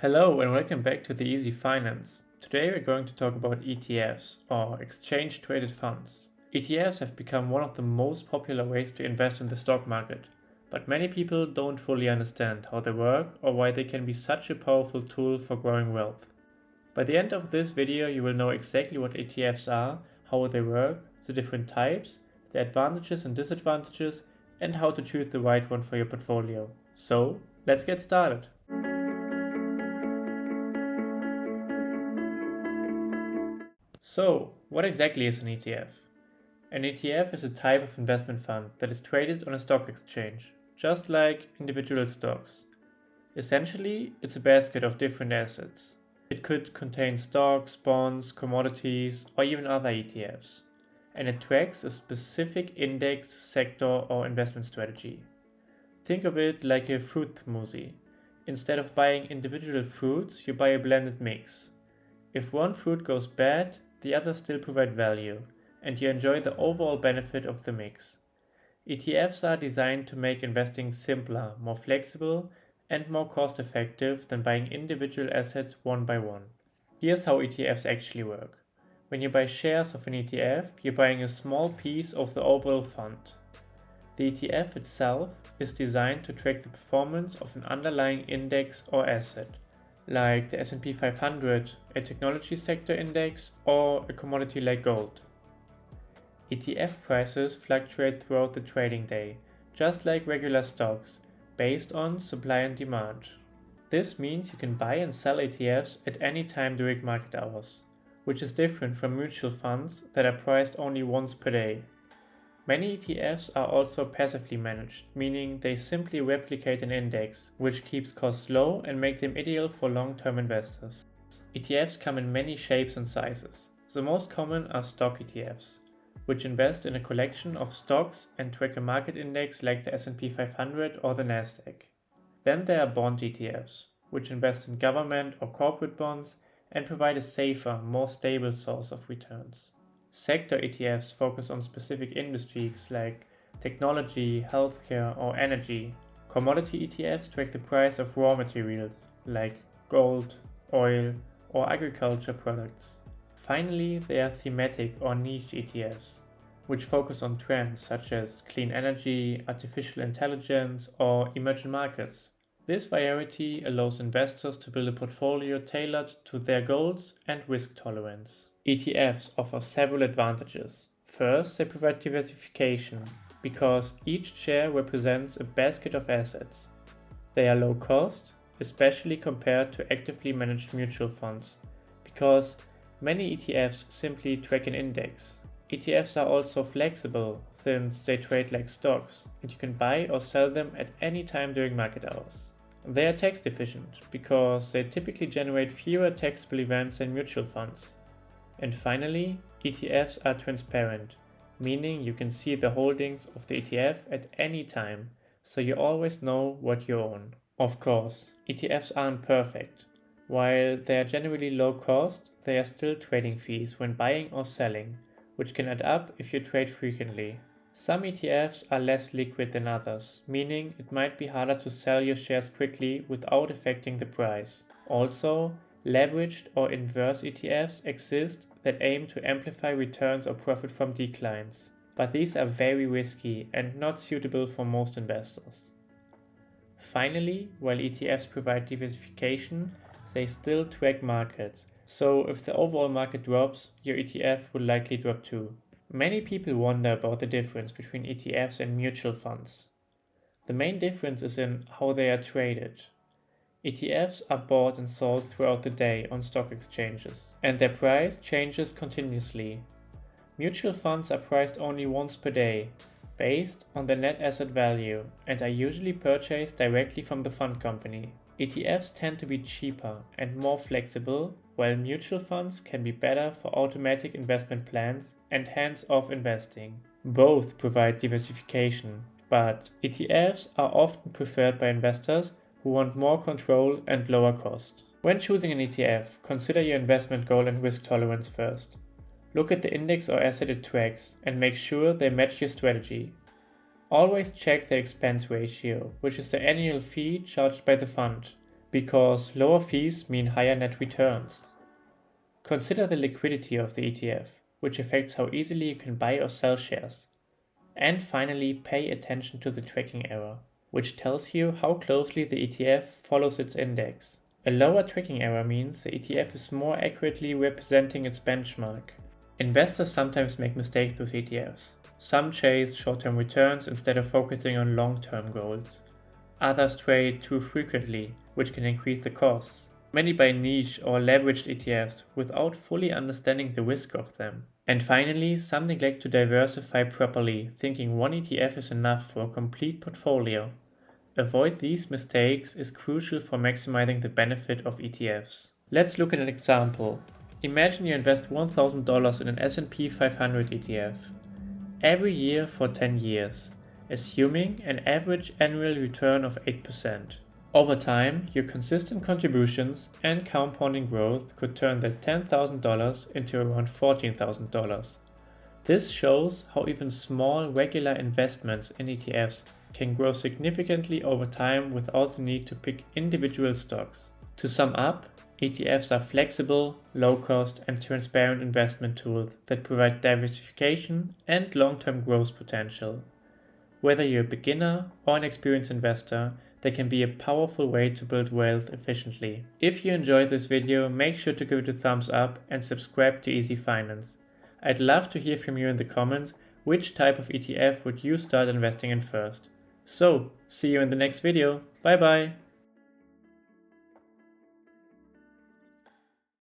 Hello and welcome back to the Easy Finance. Today we're going to talk about ETFs or exchange traded funds. ETFs have become one of the most popular ways to invest in the stock market, but many people don't fully understand how they work or why they can be such a powerful tool for growing wealth. By the end of this video you will know exactly what ETFs are, how they work, the different types, the advantages and disadvantages, and how to choose the right one for your portfolio. So, let's get started. So, what exactly is an ETF? An ETF is a type of investment fund that is traded on a stock exchange, just like individual stocks. Essentially, it's a basket of different assets. It could contain stocks, bonds, commodities, or even other ETFs, and it tracks a specific index, sector, or investment strategy. Think of it like a fruit smoothie. Instead of buying individual fruits, you buy a blended mix. If one fruit goes bad, the others still provide value, and you enjoy the overall benefit of the mix. ETFs are designed to make investing simpler, more flexible, and more cost-effective than buying individual assets one by one. Here's how ETFs actually work. When you buy shares of an ETF, you're buying a small piece of the overall fund. The ETF itself is designed to track the performance of an underlying index or asset, like the S&P 500, a technology sector index, or a commodity like gold. ETF prices fluctuate throughout the trading day, just like regular stocks, based on supply and demand. This means you can buy and sell ETFs at any time during market hours, which is different from mutual funds that are priced only once per day. Many ETFs are also passively managed, meaning they simply replicate an index, which keeps costs low and makes them ideal for long-term investors. ETFs come in many shapes and sizes. The most common are stock ETFs, which invest in a collection of stocks and track a market index like the S&P 500 or the Nasdaq. Then there are bond ETFs, which invest in government or corporate bonds and provide a safer, more stable source of returns. Sector ETFs focus on specific industries like technology, healthcare, or energy. Commodity ETFs track the price of raw materials like gold, oil, or agriculture products. Finally, there are thematic or niche ETFs, which focus on trends such as clean energy, artificial intelligence, or emerging markets. This variety allows investors to build a portfolio tailored to their goals and risk tolerance. ETFs offer several advantages. First, they provide diversification, because each share represents a basket of assets. They are low cost, especially compared to actively managed mutual funds, because many ETFs simply track an index. ETFs are also flexible, since they trade like stocks, and you can buy or sell them at any time during market hours. They are tax efficient, because they typically generate fewer taxable events than mutual funds. And finally, ETFs are transparent, meaning you can see the holdings of the ETF at any time, so you always know what you own. Of course, ETFs aren't perfect. While they are generally low cost, there are still trading fees when buying or selling, which can add up if you trade frequently. Some ETFs are less liquid than others, meaning it might be harder to sell your shares quickly without affecting the price. Also, leveraged or inverse ETFs exist that aim to amplify returns or profit from declines, but these are very risky and not suitable for most investors. Finally, while ETFs provide diversification, they still track markets, so if the overall market drops, your ETF will likely drop too. Many people wonder about the difference between ETFs and mutual funds. The main difference is in how they are traded. ETFs are bought and sold throughout the day on stock exchanges, and their price changes continuously. Mutual funds are priced only once per day, based on their net asset value, and are usually purchased directly from the fund company. ETFs tend to be cheaper and more flexible, while mutual funds can be better for automatic investment plans and hands-off investing. Both provide diversification, but ETFs are often preferred by investors who want more control and lower cost. When choosing an ETF, consider your investment goal and risk tolerance first. Look at the index or asset it tracks and make sure they match your strategy. Always check the expense ratio, which is the annual fee charged by the fund, because lower fees mean higher net returns. Consider the liquidity of the ETF, which affects how easily you can buy or sell shares. And finally, pay attention to the tracking error, which tells you how closely the ETF follows its index. A lower tracking error means the ETF is more accurately representing its benchmark. Investors sometimes make mistakes with ETFs. Some chase short-term returns instead of focusing on long-term goals. Others trade too frequently, which can increase the costs. Many buy niche or leveraged ETFs without fully understanding the risk of them. And finally, some neglect to diversify properly, thinking one ETF is enough for a complete portfolio. Avoid these mistakes is crucial for maximizing the benefit of ETFs. Let's look at an example. Imagine you invest $1,000 in an S&P 500 ETF every year for 10 years, assuming an average annual return of 8%. Over time, your consistent contributions and compounding growth could turn that $10,000 into around $14,000. This shows how even small regular investments in ETFs can grow significantly over time without the need to pick individual stocks. To sum up, ETFs are flexible, low-cost, and transparent investment tools that provide diversification and long-term growth potential. Whether you're a beginner or an experienced investor, they can be a powerful way to build wealth efficiently. If you enjoyed this video, make sure to give it a thumbs up and subscribe to Easy Finance. I'd love to hear from you in the comments which type of ETF would you start investing in first. So, see you in the next video. Bye bye!